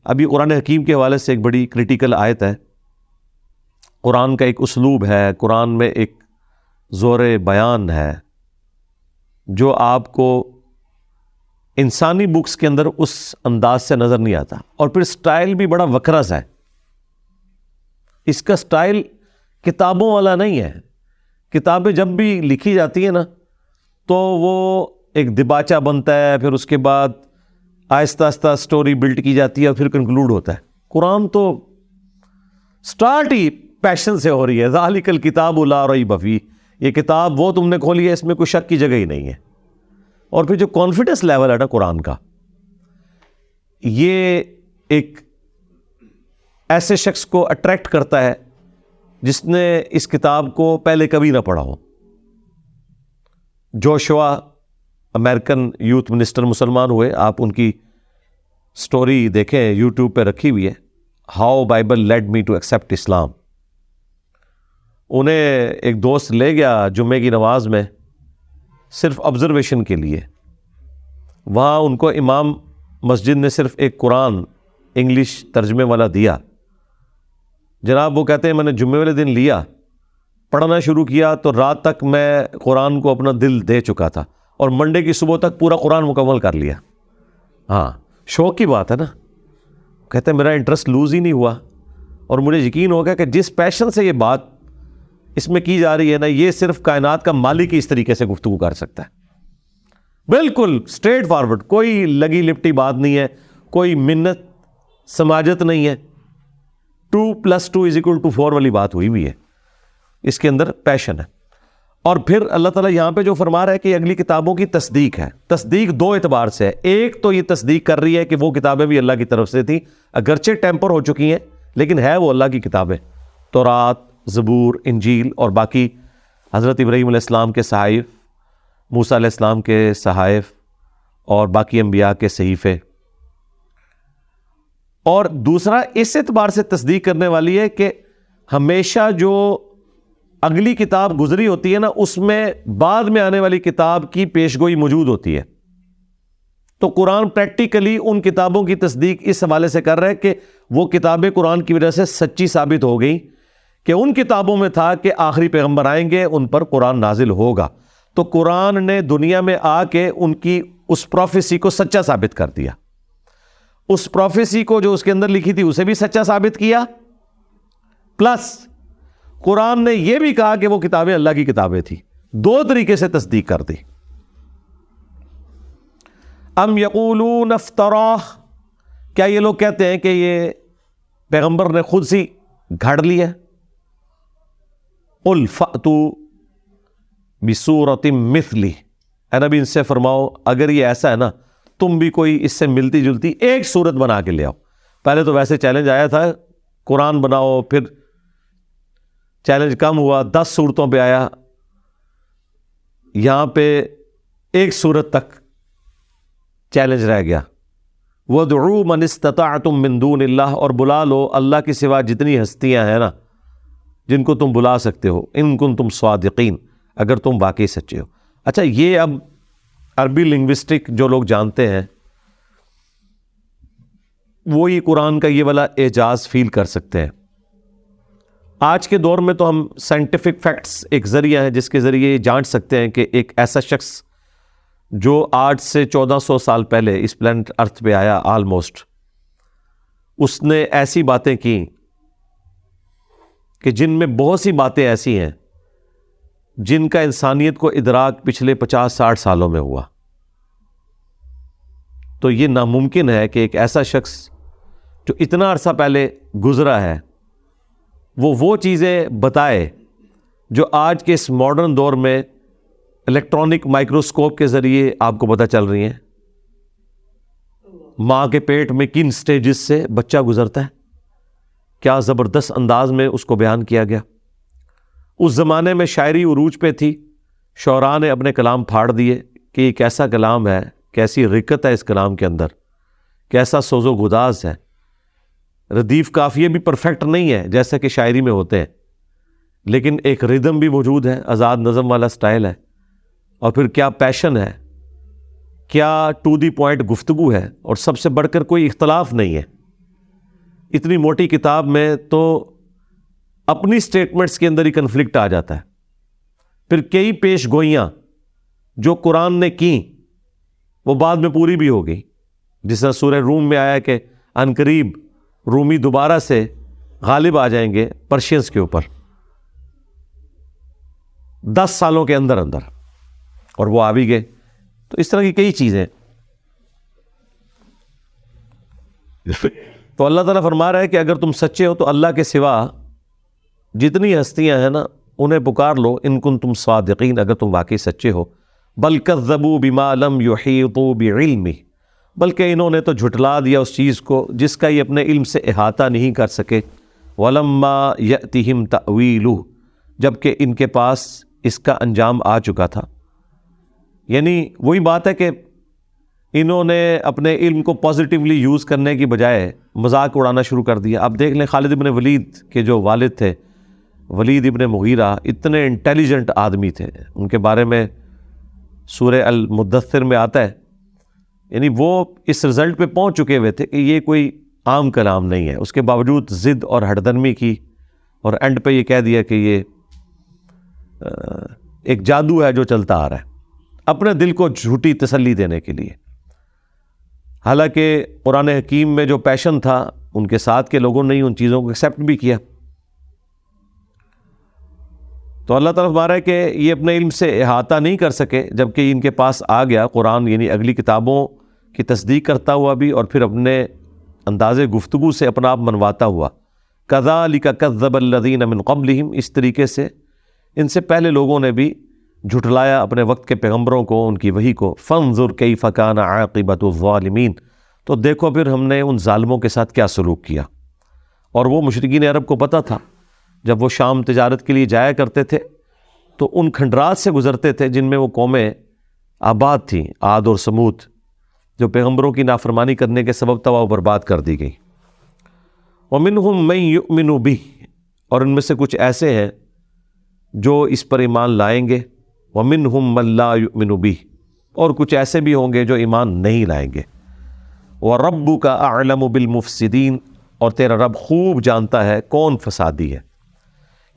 ابھی قرآن حکیم کے حوالے سے ایک بڑی کریٹیکل آیت ہے. قرآن کا ایک اسلوب ہے، قرآن میں ایک زور بیان ہے جو آپ کو انسانی بکس کے اندر اس انداز سے نظر نہیں آتا. اور پھر سٹائل بھی بڑا وکرس ہے. اس کا سٹائل کتابوں والا نہیں ہے. کتابیں جب بھی لکھی جاتی ہیں نا تو وہ ایک دباچہ بنتا ہے، پھر اس کے بعد آہستہ آہستہ سٹوری بلڈ کی جاتی ہے اور پھر کنکلوڈ ہوتا ہے. قرآن تو سٹارٹ ہی پیشن سے ہو رہی ہے. ذالک الکتاب لا ریب فیہ، یہ کتاب وہ تم نے کھولی ہے، اس میں کوئی شک کی جگہ ہی نہیں ہے. اور پھر جو کانفیڈنس لیول ہے نا قرآن کا، یہ ایک ایسے شخص کو اٹریکٹ کرتا ہے جس نے اس کتاب کو پہلے کبھی نہ پڑھا ہو. جوشوا امریکن یوتھ منسٹر مسلمان ہوئے. آپ ان کی سٹوری دیکھیں، یوٹیوب پہ رکھی ہوئی ہے، how Bible led me to accept Islam. انہیں ایک دوست لے گیا جمعے کی نماز میں صرف آبزرویشن کے لیے. وہاں ان کو امام مسجد نے صرف ایک قرآن انگلش ترجمے والا دیا. جناب وہ کہتے ہیں میں نے جمعے والے دن لیا، پڑھنا شروع کیا تو رات تک میں قرآن کو اپنا دل دے چکا تھا اور منڈے کی صبح تک پورا قرآن مکمل کر لیا. ہاں، شوق کی بات ہے نا. کہتے ہیں میرا انٹرسٹ لوز ہی نہیں ہوا اور مجھے یقین ہو گیا کہ جس پیشن سے یہ بات اس میں کی جا رہی ہے نا، یہ صرف کائنات کا مالک ہی اس طریقے سے گفتگو کر سکتا ہے. بالکل اسٹریٹ فارورڈ، کوئی لگی لپٹی بات نہیں ہے، کوئی منت سماجت نہیں ہے. 2+2=4 والی بات ہوئی ہوئی ہے. اس کے اندر پیشن ہے. اور پھر اللہ تعالیٰ یہاں پہ جو فرما رہا ہے کہ اگلی کتابوں کی تصدیق ہے. تصدیق دو اعتبار سے ہے. ایک تو یہ تصدیق کر رہی ہے کہ وہ کتابیں بھی اللہ کی طرف سے تھیں، اگرچہ ٹیمپر ہو چکی ہیں لیکن ہے وہ اللہ کی کتابیں. تورات، زبور، انجیل اور باقی حضرت ابراہیم علیہ السلام کے صحائف، موسیٰ علیہ السلام کے صحائف اور باقی انبیاء کے صحیفے. اور دوسرا اس اعتبار سے تصدیق کرنے والی ہے کہ ہمیشہ جو اگلی کتاب گزری ہوتی ہے نا، اس میں بعد میں آنے والی کتاب کی پیشگوئی موجود ہوتی ہے. تو قرآن پریکٹیکلی ان کتابوں کی تصدیق اس حوالے سے کر رہا ہے کہ وہ کتابیں قرآن کی وجہ سے سچی ثابت ہو گئی کہ ان کتابوں میں تھا کہ آخری پیغمبر آئیں گے، ان پر قرآن نازل ہوگا. تو قرآن نے دنیا میں آ کے ان کی اس پروفیسی کو سچا ثابت کر دیا. اس پروفیسی کو جو اس کے اندر لکھی تھی اسے بھی سچا ثابت کیا، پلس قرآن نے یہ بھی کہا کہ وہ کتابیں اللہ کی کتابیں تھیں. دو طریقے سے تصدیق کر دی. ام یقولون افتراہ، کیا یہ لوگ کہتے ہیں کہ یہ پیغمبر نے خود سی گھڑ لیا؟ قل فأتوا بسورۃ مثلہ، اے نبی ان سے فرماؤ اگر یہ ایسا ہے نا تم بھی کوئی اس سے ملتی جلتی ایک صورت بنا کے لے آؤ. پہلے تو ویسے چیلنج آیا تھا قرآن بناؤ، پھر چیلنج کم ہوا، 10 صورتوں پہ آیا. یہاں پہ ایک صورت تک چیلنج رہ گیا. وَادْعُوا مَنِ اسْتَطَعْتُم مِّن دُونِ اللَّهِ، اور بلا لو اللہ کے سوا جتنی ہستیاں ہیں نا جن کو تم بلا سکتے ہو، ان کنتم صادقین، اگر تم واقعی سچے ہو. اچھا، یہ اب عربی لنگوسٹک جو لوگ جانتے ہیں وہی قرآن کا یہ والا اعجاز فیل کر سکتے ہیں. آج کے دور میں تو ہم سائنٹیفک فیکٹس ایک ذریعہ ہے جس کے ذریعے یہ جان سکتے ہیں کہ ایک ایسا شخص جو آج سے 1400 سال پہلے اس پلانٹ ارتھ پہ آیا آلموسٹ، اس نے ایسی باتیں کی کہ جن میں بہت سی باتیں ایسی ہیں جن کا انسانیت کو ادراک پچھلے 50-60 سالوں میں ہوا. تو یہ ناممکن ہے کہ ایک ایسا شخص جو اتنا عرصہ پہلے گزرا ہے وہ چیزیں بتائے جو آج کے اس ماڈرن دور میں الیکٹرانک مائکروسکوپ کے ذریعے آپ کو پتہ چل رہی ہیں. ماں کے پیٹ میں کن سٹیجز سے بچہ گزرتا ہے، کیا زبردست انداز میں اس کو بیان کیا گیا. اس زمانے میں شاعری عروج پہ تھی، شعراء نے اپنے کلام پھاڑ دیے کہ یہ کیسا کلام ہے، کیسی رکت ہے اس کلام کے اندر، کیسا سوز و گداز ہے. ردیف قافیے بھی پرفیکٹ نہیں ہے جیسا کہ شاعری میں ہوتے ہیں، لیکن ایک ردم بھی موجود ہے، آزاد نظم والا سٹائل ہے. اور پھر کیا پیشن ہے، کیا ٹو دی پوائنٹ گفتگو ہے، اور سب سے بڑھ کر کوئی اختلاف نہیں ہے. اتنی موٹی کتاب میں تو اپنی سٹیٹمنٹس کے اندر ہی کنفلکٹ آ جاتا ہے. پھر کئی پیش گوئیاں جو قرآن نے کی وہ بعد میں پوری بھی ہو گئی. جس طرح سورہ روم میں آیا کہ عنقریب رومی دوبارہ سے غالب آ جائیں گے پرشینز کے اوپر 10 سالوں کے اندر اندر، اور وہ آ بھی گئے. تو اس طرح کی کئی چیزیں. تو اللہ تعالیٰ فرما رہا ہے کہ اگر تم سچے ہو تو اللہ کے سوا جتنی ہستیاں ہیں نا انہیں پکار لو ان کنتم صادقین، اگر تم واقعی سچے ہو. بل کذبوا بما لم یحیطوا بعلمہ، بلکہ انہوں نے تو جھٹلا دیا اس چیز کو جس کا یہ اپنے علم سے احاطہ نہیں کر سکے. ولما یأتہم تأویلہ، جبکہ ان کے پاس اس کا انجام آ چکا تھا. یعنی وہی بات ہے کہ انہوں نے اپنے علم کو پازیٹیولی یوز کرنے کی بجائے مذاق اڑانا شروع کر دیا. اب دیکھ لیں خالد ابن ولید کے جو والد تھے ولید ابن مغیرہ، اتنے انٹیلیجنٹ آدمی تھے. ان کے بارے میں سورہ المدثر میں آتا ہے، یعنی وہ اس رزلٹ پہ پہنچ چکے ہوئے تھے کہ یہ کوئی عام کلام نہیں ہے. اس کے باوجود ضد اور ہڑدرمی کی اور اینڈ پہ یہ کہہ دیا کہ یہ ایک جادو ہے جو چلتا آ رہا ہے، اپنے دل کو جھوٹی تسلی دینے کے لیے. حالانکہ قرآن حکیم میں جو پیشن تھا ان کے ساتھ کے لوگوں نے ان چیزوں کو ایکسیپٹ بھی کیا. تو اللہ تعالیٰ فرما رہا ہے کہ یہ اپنے علم سے احاطہ نہیں کر سکے، جبکہ ان کے پاس آ گیا قرآن، یعنی اگلی کتابوں کی تصدیق کرتا ہوا بھی اور پھر اپنے انداز گفتگو سے اپنا آپ منواتا ہوا. کذالک کذب الذین من قبلہم، اس طریقے سے ان سے پہلے لوگوں نے بھی جھٹلایا اپنے وقت کے پیغمبروں کو، ان کی وحی کو. فانظر کیف کان عاقبۃ الظالمین، تو دیکھو پھر ہم نے ان ظالموں کے ساتھ کیا سلوک کیا. اور وہ مشرکین عرب کو پتہ تھا جب وہ شام تجارت کے لیے جایا کرتے تھے تو ان کھنڈرات سے گزرتے تھے جن میں وہ قومیں آباد تھیں، عاد اور سمود، جو پیغمبروں کی نافرمانی کرنے کے سبب تباہ و برباد کر دی گئی. وَمِنْهُمْ مَنْ يُؤْمِنُ بِهِ، اور ان میں سے کچھ ایسے ہیں جو اس پر ایمان لائیں گے. وَمِنْهُمْ مَنْ لَا يُؤْمِنُ بِهِ، اور کچھ ایسے بھی ہوں گے جو ایمان نہیں لائیں گے. وَرَبُّكَ أَعْلَمُ بِالْمُفْسِدِينَ، اور تیرا رب خوب جانتا ہے کون فسادی ہے.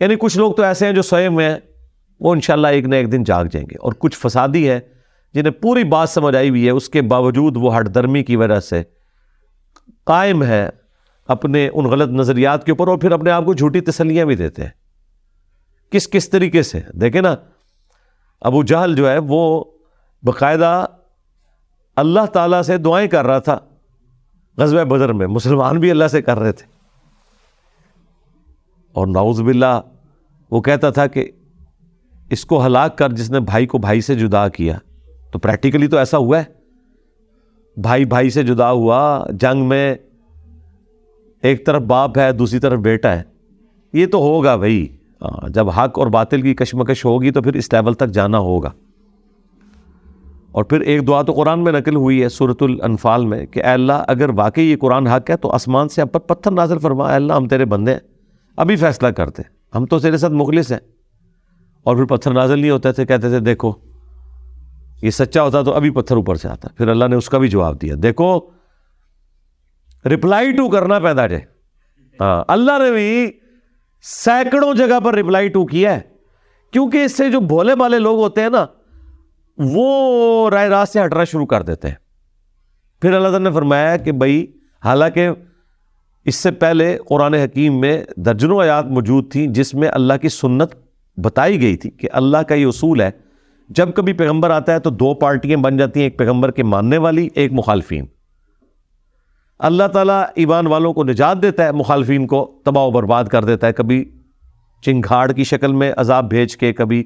یعنی کچھ لوگ تو ایسے ہیں جو سوئے ہوئے ہیں، وہ انشاءاللہ ایک نہ ایک دن جاگ جائیں گے، اور کچھ فسادی ہے جنہیں پوری بات سمجھ آئی ہوئی ہے، اس کے باوجود وہ ہٹ درمی کی وجہ سے قائم ہے اپنے ان غلط نظریات کے اوپر، اور پھر اپنے آپ کو جھوٹی تسلیاں بھی دیتے ہیں. کس طریقے سے دیکھیں نا، ابو جہل جو ہے وہ باقاعدہ اللہ تعالیٰ سے دعائیں کر رہا تھا غزوہ بدر میں، مسلمان بھی اللہ سے کر رہے تھے، اور نعوذ باللہ وہ کہتا تھا کہ اس کو ہلاک کر جس نے بھائی کو بھائی سے جدا کیا. تو پریکٹیکلی تو ایسا ہوا ہے، بھائی سے جدا ہوا جنگ میں، ایک طرف باپ ہے دوسری طرف بیٹا ہے. یہ تو ہوگا بھائی، جب حق اور باطل کی کشمکش ہوگی تو پھر اس لیول تک جانا ہوگا. اور پھر ایک دعا تو قرآن میں نقل ہوئی ہے سورۃ الانفال میں کہ اے اللہ اگر واقعی یہ قرآن حق ہے تو آسمان سے اب پتھر نازل فرما. اے اللہ ہم تیرے بندے ہیں، ابھی فیصلہ کرتے، ہم تو تیرے ساتھ مخلص ہیں. اور پھر پتھر نازل نہیں ہوتے تھے، کہتے تھے دیکھو یہ سچا ہوتا تو ابھی پتھر اوپر سے آتا. پھر اللہ نے اس کا بھی جواب دیا، دیکھو رپلائی ٹو کرنا پیدا جائے. اللہ نے بھی سینکڑوں جگہ پر رپلائی ٹو کیا ہے، کیونکہ اس سے جو بھولے بالے لوگ ہوتے ہیں نا وہ رائے راست سے ہٹنا شروع کر دیتے ہیں. پھر اللہ تعالیٰ نے فرمایا کہ بھائی حالانکہ اس سے پہلے قرآن حکیم میں درجنوں آیات موجود تھیں جس میں اللہ کی سنت بتائی گئی تھی کہ اللہ کا یہ اصول ہے جب کبھی پیغمبر آتا ہے تو 2 پارٹیاں بن جاتی ہیں، ایک پیغمبر کے ماننے والی، ایک مخالفین. اللہ تعالیٰ ایمان والوں کو نجات دیتا ہے، مخالفین کو تباہ و برباد کر دیتا ہے، کبھی چنگھاڑ کی شکل میں عذاب بھیج کے، کبھی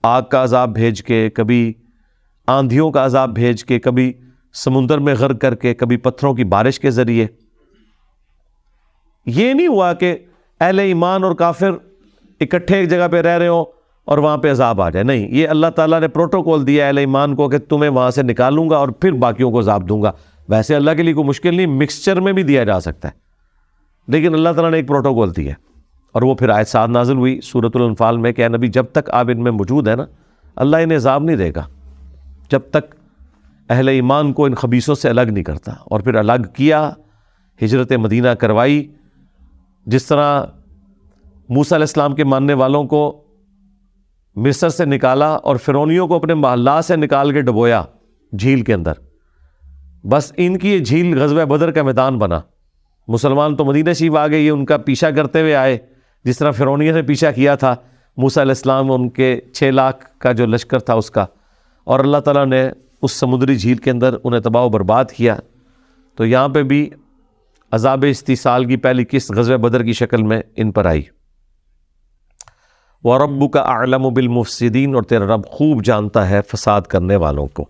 آگ کا عذاب بھیج کے، کبھی آندھیوں کا عذاب بھیج کے، کبھی سمندر میں غرق کر کے، کبھی پتھروں کی بارش کے ذریعے. یہ نہیں ہوا کہ اہل ایمان اور کافر اکٹھے ایک جگہ پہ رہ رہے ہوں اور وہاں پہ عذاب آ جائے. نہیں، یہ اللہ تعالیٰ نے پروٹوکول دیا اہل ایمان کو کہ تمہیں وہاں سے نکالوں گا اور پھر باقیوں کو عذاب دوں گا. ویسے اللہ کے لیے کوئی مشکل نہیں، مکسچر میں بھی دیا جا سکتا ہے، لیکن اللہ تعالیٰ نے ایک پروٹوکول دیا. اور وہ پھر آیت 7 نازل ہوئی سورۃ الانفال میں کہ اے نبی جب تک آپ ان میں موجود ہیں نا اللہ انہیں عذاب نہیں دے گا جب تک اہل ایمان کو ان خبیثوں سے الگ نہیں کرتا. اور پھر الگ کیا، ہجرت مدینہ کروائی، جس طرح موسیٰ علیہ السلام کے ماننے والوں کو مصر سے نکالا اور فرعونیوں کو اپنے محلات سے نکال کے ڈبویا جھیل کے اندر، بس ان کی یہ جھیل غزوہ بدر کا میدان بنا۔ مسلمان تو مدینہ شریف آ گئے، یہ ان کا پیچھا کرتے ہوئے آئے، جس طرح فرعونیوں نے پیچھا کیا تھا موسیٰ علیہ السلام، ان کے 6 لاکھ کا جو لشکر تھا اس کا، اور اللہ تعالیٰ نے اس سمندری جھیل کے اندر انہیں تباہ و برباد کیا۔ تو یہاں پہ بھی عذاب استیصال کی پہلی قسط غزوہ بدر کی شکل میں ان پر آئی۔ وَرَبُّكَ أَعْلَمُ بِالْمُفْسِدِينَ، اور تیرا رب خوب جانتا ہے فساد کرنے والوں کو۔